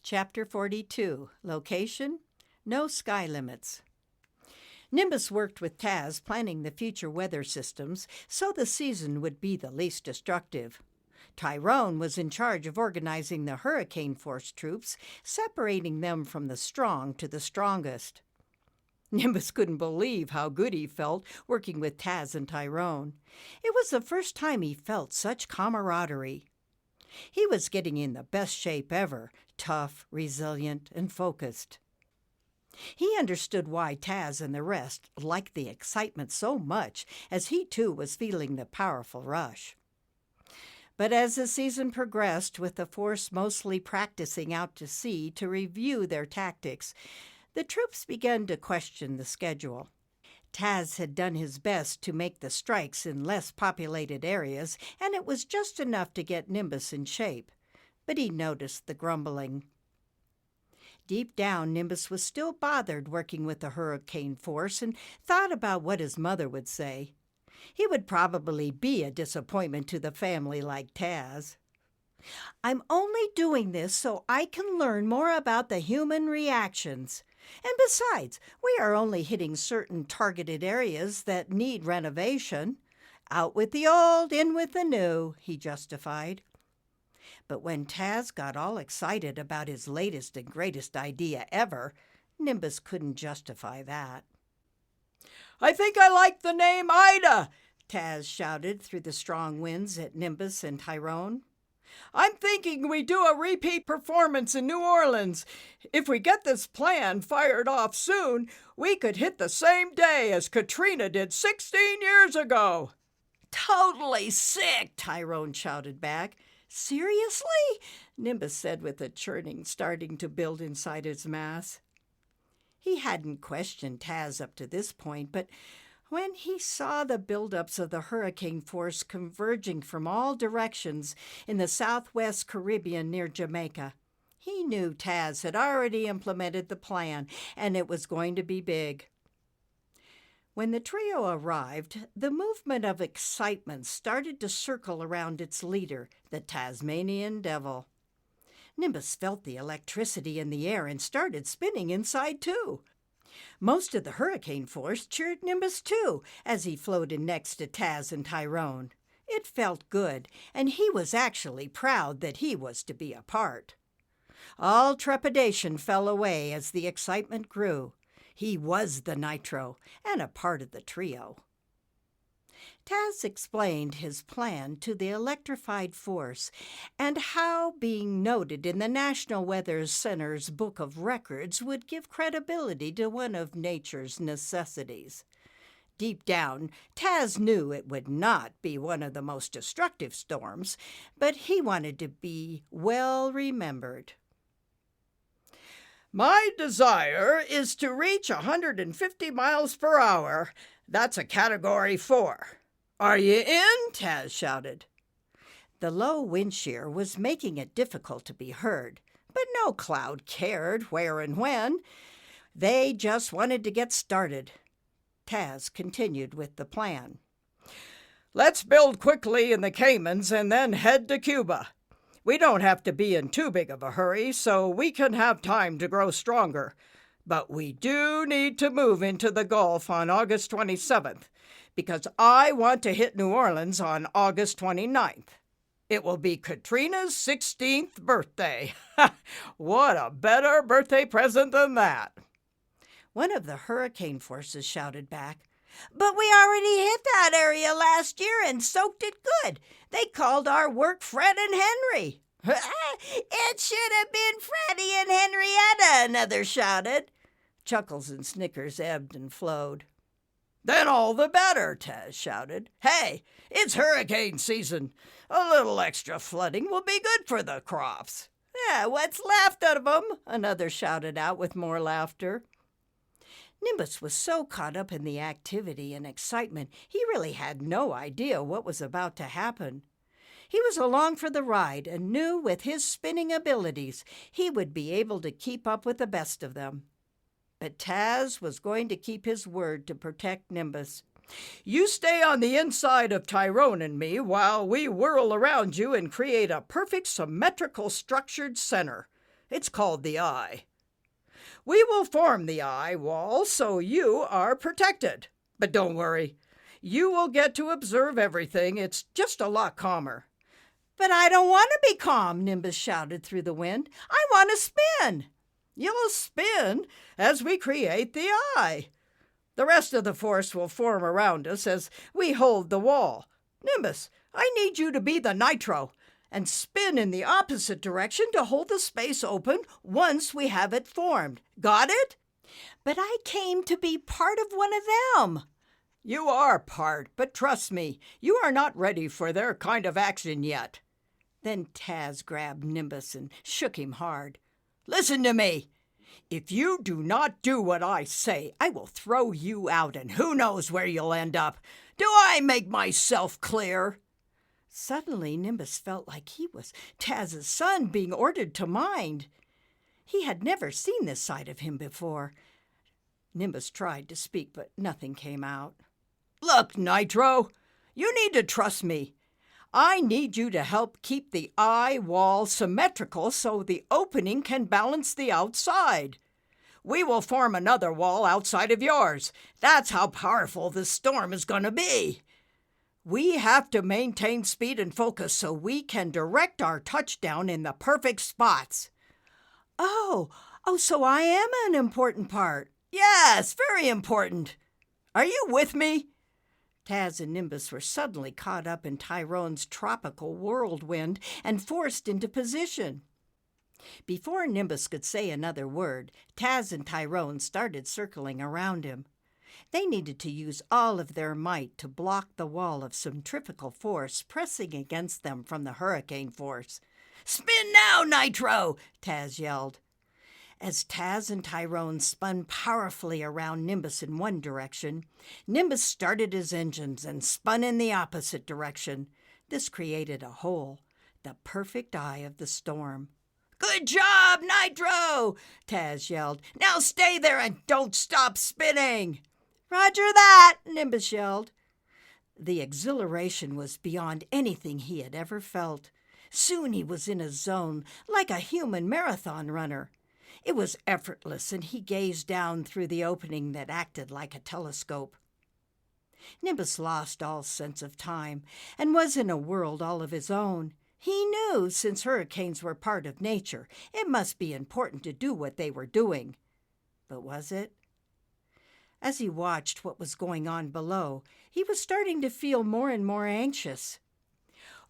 Chapter 42, Location, No Sky Limits. Nimbus worked with Taz planning the future weather systems so the season would be the least destructive. Tyrone was in charge of organizing the hurricane force troops, separating them from the strong to the strongest. Nimbus couldn't believe how good he felt working with Taz and Tyrone. It was the first time he felt such camaraderie. He was getting in the best shape ever, tough, resilient, and focused. He understood why Taz and the rest liked the excitement so much, as he too was feeling the powerful rush. But as the season progressed, with the force mostly practicing out to sea to review their tactics, the troops began to question the schedule. Taz had done his best to make the strikes in less populated areas, and it was just enough to get Nimbus in shape. But he noticed the grumbling. Deep down, Nimbus was still bothered working with the hurricane force and thought about what his mother would say. He would probably be a disappointment to the family like Taz. "I'm only doing this so I can learn more about the human reactions. And besides, we are only hitting certain targeted areas that need renovation. Out with the old, in with the new," he justified. But when Taz got all excited about his latest and greatest idea ever, Nimbus couldn't justify that. "I think I like the name Ida," Taz shouted through the strong winds at Nimbus and Tyrone. "I'm thinking we do a repeat performance in New Orleans. If we get this plan fired off soon, we could hit the same day as Katrina did 16 years ago." "Totally sick," Tyrone shouted back. "Seriously?" Nimbus said with a churning starting to build inside his mass. He hadn't questioned Taz up to this point, but when he saw the buildups of the hurricane force converging from all directions in the southwest Caribbean near Jamaica, he knew Taz had already implemented the plan, and it was going to be big. When the trio arrived, the movement of excitement started to circle around its leader, the Tasmanian Devil. Nimbus felt the electricity in the air and started spinning inside too. Most of the hurricane force cheered Nimbus too, as he floated next to Taz and Tyrone. It felt good, and he was actually proud that he was to be a part. All trepidation fell away as the excitement grew. He was the Nitro, and a part of the trio. Taz explained his plan to the electrified force and how being noted in the National Weather Center's Book of Records would give credibility to one of nature's necessities. Deep down, Taz knew it would not be one of the most destructive storms, but he wanted to be well remembered. "My desire is to reach 150 miles per hour. That's a Category 4. Are you in?" Taz shouted. The low wind shear was making it difficult to be heard, but no cloud cared where and when. They just wanted to get started. Taz continued with the plan. "Let's build quickly in the Caymans and then head to Cuba. We don't have to be in too big of a hurry, so we can have time to grow stronger. But we do need to move into the Gulf on August 27th, because I want to hit New Orleans on August 29th. It will be Katrina's 16th birthday. What a better birthday present than that!" One of the hurricane forces shouted back, "But we already hit that area last year and soaked it good. They called our work Fred and Henry." "It should have been Freddie and Henrietta," another shouted. Chuckles and snickers ebbed and flowed. "Then all the better," Taz shouted. "Hey, it's hurricane season. A little extra flooding will be good for the crops." "Yeah, what's left of them?" another shouted out with more laughter. Nimbus was so caught up in the activity and excitement, he really had no idea what was about to happen. He was along for the ride and knew with his spinning abilities he would be able to keep up with the best of them. But Taz was going to keep his word to protect Nimbus. "You stay on the inside of Tyrone and me while we whirl around you and create a perfect symmetrical structured center. It's called the eye. We will form the eye wall so you are protected. But don't worry. You will get to observe everything. It's just a lot calmer. But I don't want to be calm, Nimbus shouted through the wind. I want to spin. You'll spin as we create the eye. The rest of the force will form around us as we hold the wall. Nimbus, I need you to be the Nitro and spin in the opposite direction to hold the space open once we have it formed. Got it? But I came to be part of one of them. You are part, but trust me, you are not ready for their kind of action yet. Then Taz grabbed Nimbus and shook him hard. Listen to me. If you do not do what I say, I will throw you out, and who knows where you'll end up. Do I make myself clear? Suddenly, Nimbus felt like he was Taz's son being ordered to mind. He had never seen this side of him before. Nimbus tried to speak, but nothing came out. Look, Nitro, you need to trust me. I need you to help keep the eye wall symmetrical so the opening can balance the outside. We will form another wall outside of yours. That's how powerful this storm is going to be. We have to maintain speed and focus so we can direct our touchdown in the perfect spots. Oh, so I am an important part. Yes, very important. Are you with me? Taz and Nimbus were suddenly caught up in Tyrone's tropical whirlwind and forced into position. Before Nimbus could say another word, Taz and Tyrone started circling around him. They needed to use all of their might to block the wall of centrifugal force pressing against them from the hurricane force. Spin now, Nitro! Taz yelled. As Taz and Tyrone spun powerfully around Nimbus in one direction, Nimbus started his engines and spun in the opposite direction. This created a hole, the perfect eye of the storm. Good job, Nitro! Taz yelled. Now stay there and don't stop spinning. Roger that, Nimbus yelled. The exhilaration was beyond anything he had ever felt. Soon he was in a zone like a human marathon runner. It was effortless, and he gazed down through the opening that acted like a telescope. Nimbus lost all sense of time and was in a world all of his own. He knew, since hurricanes were part of nature, it must be important to do what they were doing. But was it? As he watched what was going on below, he was starting to feel more and more anxious.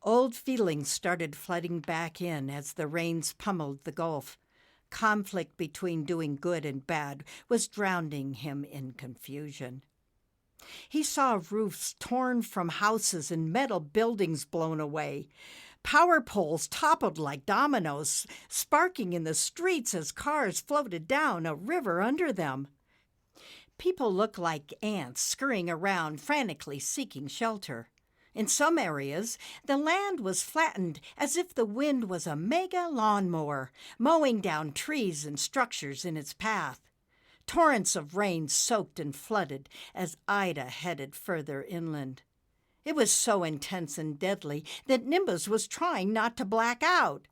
Old feelings started flooding back in as the rains pummeled the Gulf. Conflict between doing good and bad was drowning him in confusion. He saw roofs torn from houses and metal buildings blown away. Power poles toppled like dominoes, sparking in the streets as cars floated down a river under them. People looked like ants scurrying around, frantically seeking shelter. In some areas, the land was flattened as if the wind was a mega lawnmower, mowing down trees and structures in its path. Torrents of rain soaked and flooded as Ida headed further inland. It was so intense and deadly that Nimbus was trying not to black out.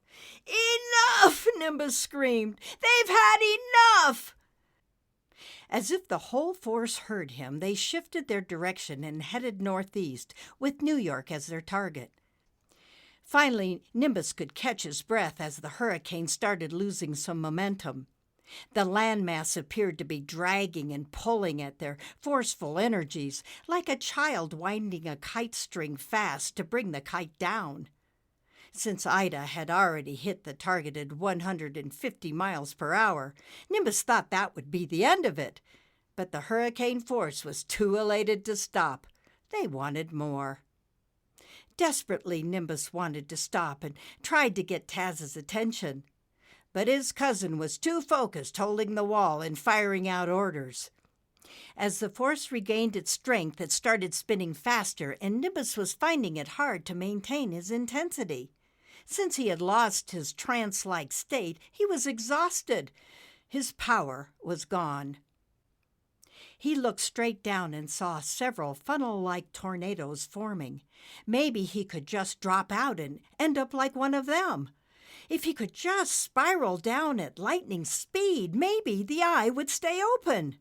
Enough! Nimbus screamed. They've had enough! As if the whole force heard him, they shifted their direction and headed northeast, with New York as their target. Finally, Nimbus could catch his breath as the hurricane started losing some momentum. The landmass appeared to be dragging and pulling at their forceful energies, like a child winding a kite string fast to bring the kite down. Since Ida had already hit the targeted 150 miles per hour, Nimbus thought that would be the end of it. But the hurricane force was too elated to stop. They wanted more. Desperately, Nimbus wanted to stop and tried to get Taz's attention. But his cousin was too focused holding the wall and firing out orders. As the force regained its strength, it started spinning faster, and Nimbus was finding it hard to maintain his intensity. Since he had lost his trance-like state, he was exhausted. His power was gone. He looked straight down and saw several funnel-like tornadoes forming. Maybe he could just drop out and end up like one of them. If he could just spiral down at lightning speed, maybe the eye would stay open.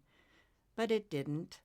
But it didn't.